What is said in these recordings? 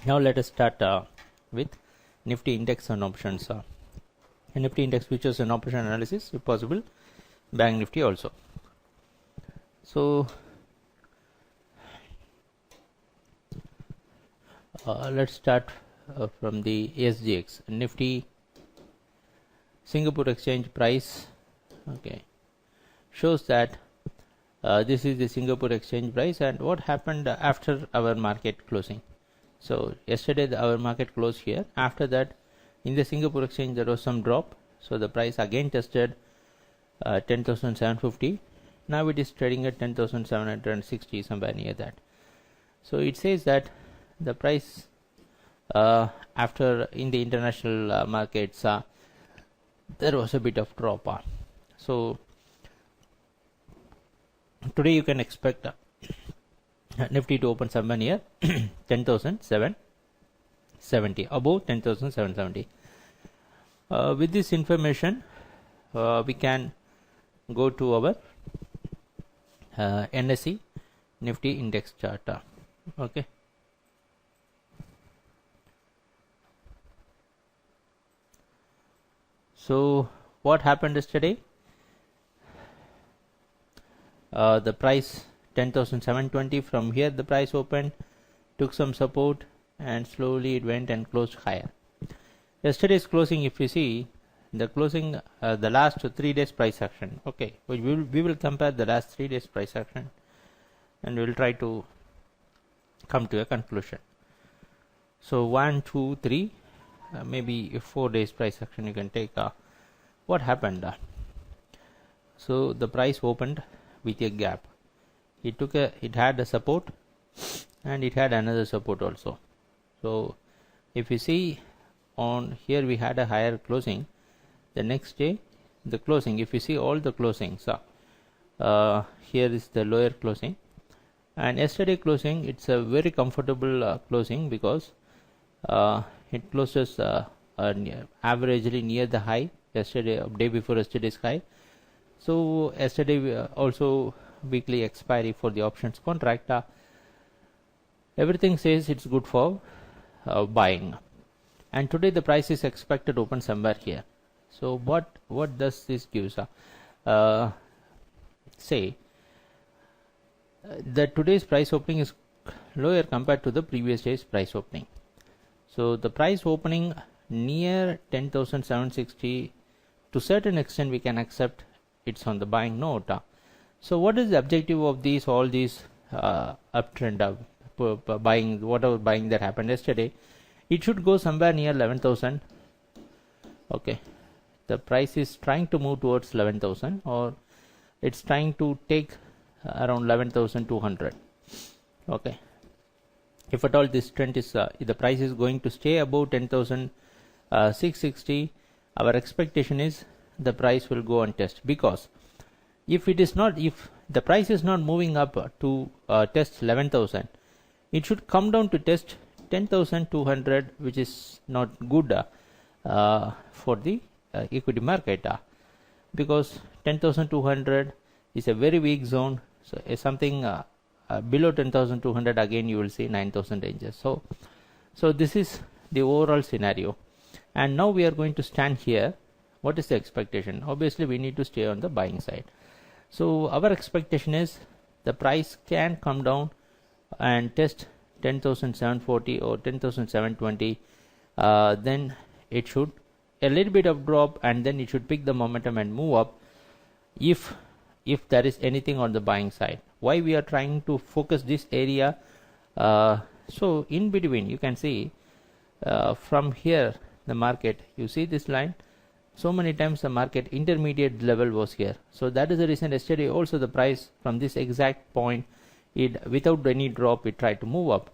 Now let us start with Nifty index and options. Nifty index futures and option analysis, if possible, Bank Nifty also. So let's start from the SGX Nifty Singapore Exchange price. Okay, shows that this is the Singapore Exchange price, and what happened after our market closing. So yesterday our market closed here. After that, in the Singapore Exchange there was some drop. So the price again tested 10,750. Now it is trading at 10,760, somewhere near that. So it says that the price after in the international markets there was a bit of drop. So today you can expect Nifty to open somewhere near 10,770, above 10,770. With this information, we can go to our NSE Nifty index chart. Okay. So what happened yesterday? The price 10,720, from here the price opened, took some support, and slowly it went and closed higher. Yesterday's closing, if you see the closing, the last 3 days price action. Okay, we will compare the last 3 days price action, and we will try to come to a conclusion. So 1, 2, 3, maybe 4 days price action you can take. What happened? So the price opened with a gap. It had a support, and it had another support also. So if you see on here, we had a higher closing. The next day the closing, if you see all the closings, here is the lower closing, and yesterday closing, it's a very comfortable closing, because it closes averagely near the high yesterday, day before yesterday's high. So yesterday also weekly expiry for the options contract, everything says it's good for buying, and today the price is expected to open somewhere here. So what does this gives? Say that today's price opening is lower compared to the previous day's price opening. So the price opening near 10,760, to certain extent we can accept it's on the buying note. So what is the objective of all these uptrend buying, whatever buying that happened yesterday? It should go somewhere near 11,000. Okay, the price is trying to move towards 11,000, or it's trying to take around 11,200. Okay, if at all this trend is the price is going to stay above 10,660, our expectation is the price will go and test, because if the price is not moving up to test 11,000, it should come down to test 10,200, which is not good for the equity market, because 10,200 is a very weak zone. So something below 10,200, again you will see 9,000 ranges. So this is the overall scenario, and now we are going to stand here. What is the expectation? Obviously we need to stay on the buying side. So our expectation is the price can come down and test 10,740 or 10,720. Then it should a little bit of drop, and then it should pick the momentum and move up if there is anything on the buying side. Why we are trying to focus this area? So in between you can see from here the market, you see this line, so many times the market intermediate level was here. So that is the reason yesterday also the price from this exact point, it without any drop, it tried to move up.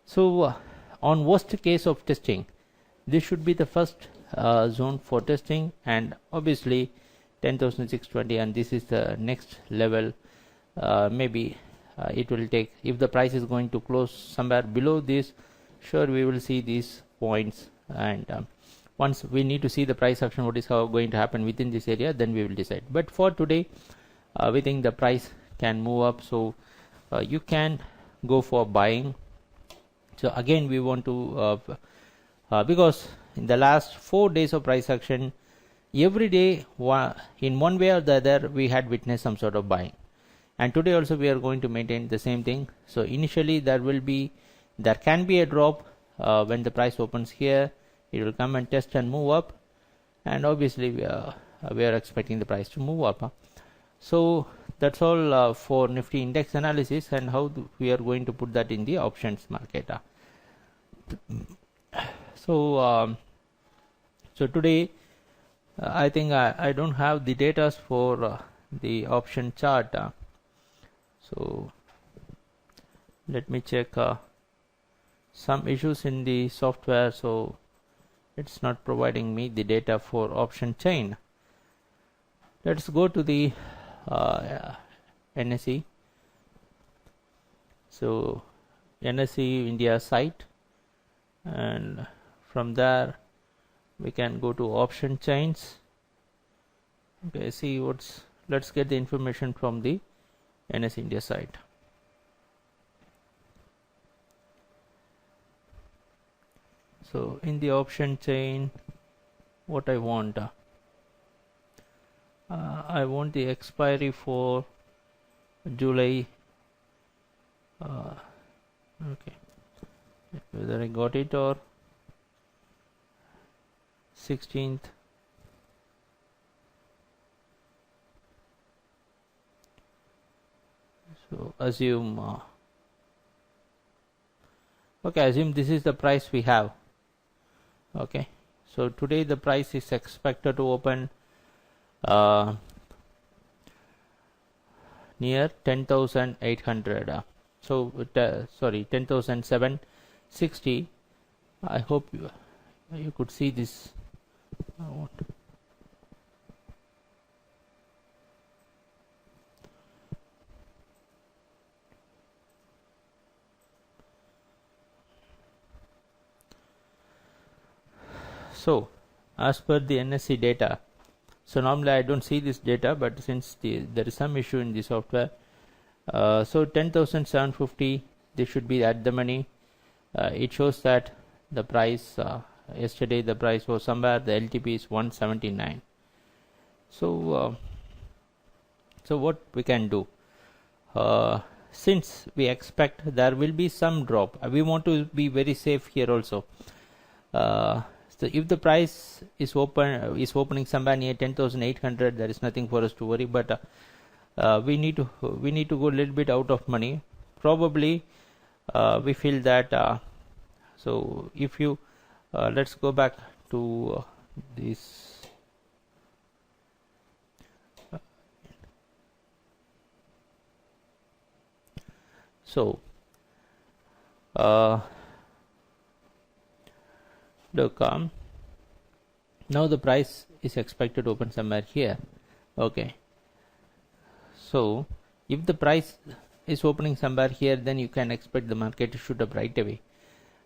So on worst case of testing, this should be the first zone for testing, and obviously 10,620, and this is the next level. Maybe it will take, if the price is going to close somewhere below this, sure we will see these points, and once we need to see the price action, what is going to happen within this area, then we will decide. But for today, we think the price can move up, so you can go for buying So again we want to because in the last 4 days of price action, every day in one way or the other we had witnessed some sort of buying, and today also we are going to maintain the same thing. So initially there can be a drop when the price opens here. It will come and test and move up, and obviously we are expecting the price to move up. So that's all for Nifty index analysis, and how we are going to put that in the options market. So today I think I don't have the data for the option chart. So let me check some issues in the software, so it's not providing me the data for option chain. Let's go to the NSE. So NSE India site, and from there we can go to option chains. Okay, let's get the information from the NSE India site. So in the option chain, what I want the expiry for July. Okay, whether I got it or 16th. So assume assume this is the price we have. Okay, so today the price is expected to open near 10,800. Sorry, 10,760. I hope you could see this. So as per the NSE data, so normally I don't see this data, but since there is some issue in the software, so 10,750, this should be at the money. It shows that the price yesterday the price was somewhere, the LTP is 179. So what we can do, since we expect there will be some drop, we want to be very safe here also. So if the price is opening somewhere near 10,800, there is nothing for us to worry. But we need to go a little bit out of money. Probably we feel that. So if you let's go back to this. So look, now the price is expected to open somewhere here. Okay, so if the price is opening somewhere here, then you can expect the market to shoot up right away.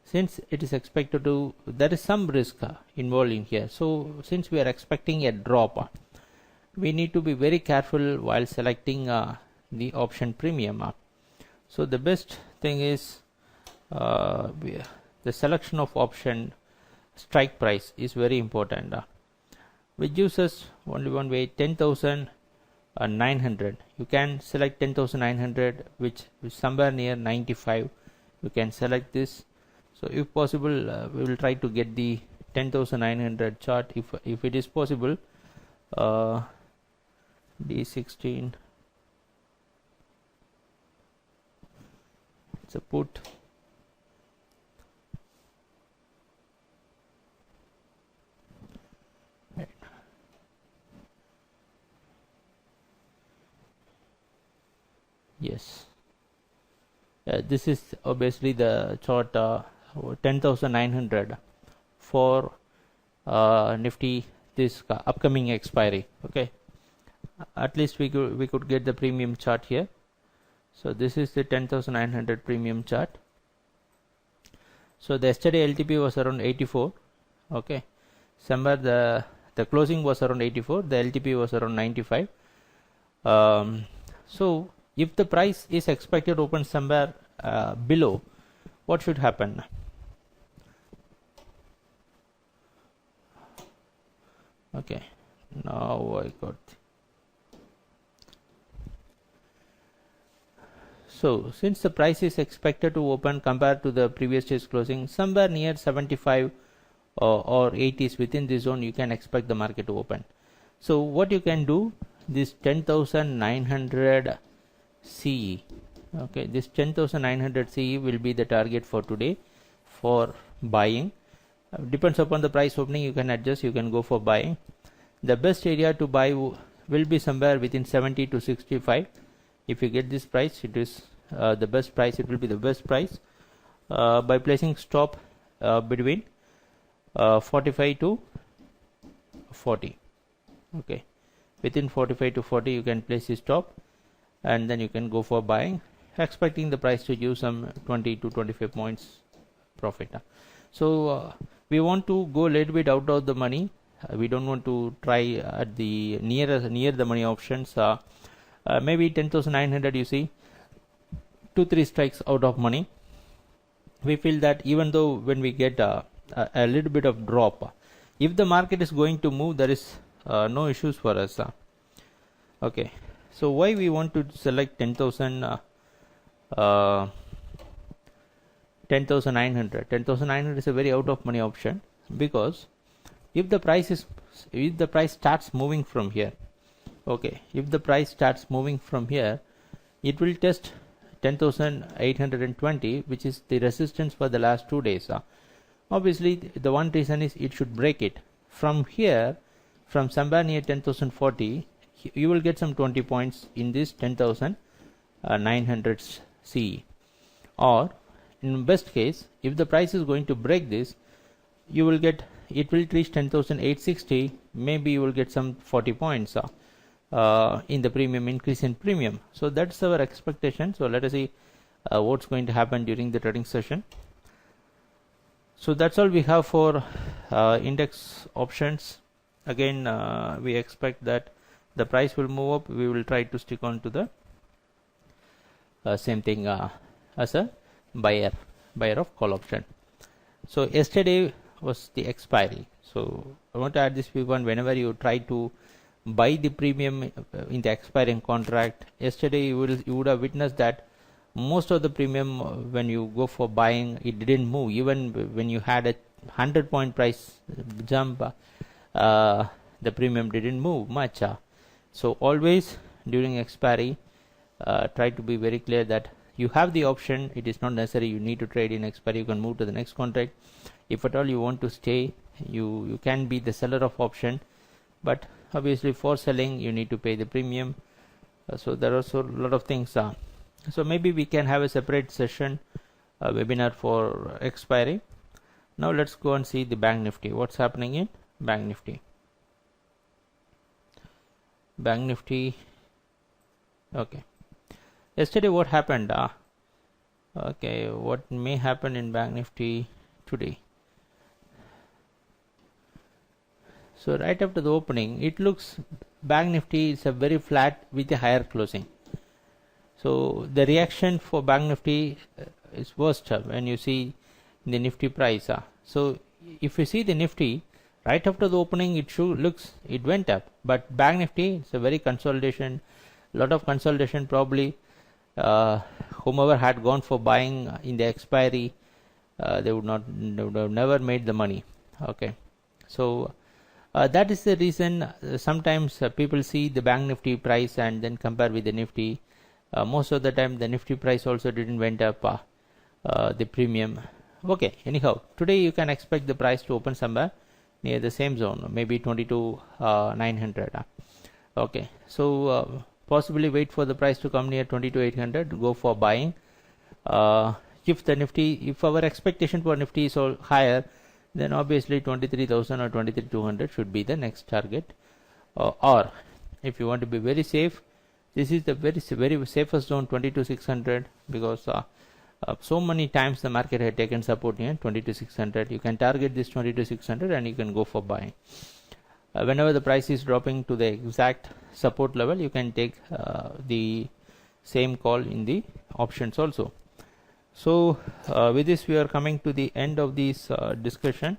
Since it is expected to, there is some risk involved in here. So since we are expecting a drop, we need to be very careful while selecting the option premium. So the best thing is the selection of option strike price is very important, which gives us only one way, 10,900. You can select 10,900, which is somewhere near 95. You can select this. So if possible, we will try to get the 10,900 chart if it is possible. D16, it's a put. Yes, this is obviously the chart 10,900 for Nifty, this upcoming expiry. Okay, at least we could get the premium chart here. So this is the 10,900 premium chart. So the yesterday LTP was around 84. Okay, somewhere the closing was around 84, the LTP was around 95. So if the price is expected to open somewhere below, what should happen? Okay, now I got. So since the price is expected to open compared to the previous day's closing somewhere near 75 or 80 is within this zone, you can expect the market to open. So what you can do, this 10,900 CE, okay, this 10,900 CE will be the target for today for buying. Depends upon the price opening, you can adjust, you can go for buying. The best area to buy will be somewhere within 70 to 65. If you get this price, it is the best price, it will be the best price by placing stop between 45 to 40. Okay, within 45 to 40 you can place a stop, and then you can go for buying, expecting the price to give some 20 to 25 points profit. So we want to go a little bit out of the money. We don't want to try at the near the money options. Maybe 10,900, you see 2-3 strikes out of money. We feel that even though when we get a little bit of drop, if the market is going to move, there is no issues for us. Okay, so why we want to select 10,900? 10,900 is a very out of money option, because if the price starts moving from here, okay, if the price starts moving from here, it will test 10,820, which is the resistance for the last 2 days. Obviously the one reason is it should break it from here, from somewhere near 10,040. You will get some 20 points in this 10,900 CE, or in best case, if the price is going to break this, you will get, it will reach 10,860. Maybe you will get some 40 points in the premium, increase in premium. So that's our expectation. So let us see what's going to happen during the trading session. So that's all we have for index options. Again, we expect that the price will move up. We will try to stick on to the same thing as a buyer of call option. So yesterday was the expiry. So I want to add this one. Whenever you try to buy the premium in the expiring contract, yesterday you would have witnessed that most of the premium, when you go for buying, it didn't move. Even when you had a 100-point price jump, the premium didn't move much. So always during expiry, try to be very clear that you have the option. It is not necessary you need to trade in expiry. You can move to the next contract. If at all you want to stay, you can be the seller of option, but obviously for selling you need to pay the premium. So there are also a lot of things. So maybe we can have a separate session, webinar for expiry. Now let's go and see the Bank Nifty. What's happening in Bank Nifty? Bank Nifty. Okay. Yesterday what happened? Okay, what may happen in Bank Nifty today? So right after the opening, it looks Bank Nifty is a very flat with a higher closing. So the reaction for Bank Nifty is worst when you see the Nifty price. So if you see the Nifty right after the opening, it went up, but Bank Nifty, it's a very consolidation, lot of consolidation. Probably whomever had gone for buying in the expiry, they would have never made the money. Okay, so that is the reason sometimes people see the Bank Nifty price and then compare with the Nifty. Most of the time the Nifty price also didn't went up the premium. Okay, anyhow, today you can expect the price to open somewhere near the same zone, maybe 22,900. Okay, so possibly wait for the price to come near 22,800, go for buying. If the Nifty, if our expectation for Nifty is all higher, then obviously 23,000 or 23,200 should be the next target. Or if you want to be very safe, this is the very safest zone, 22,600, because so many times the market had taken support near 22,600. You can target this 22,600 and you can go for buying. Whenever the price is dropping to the exact support level, you can take the same call in the options also. So with this we are coming to the end of this discussion.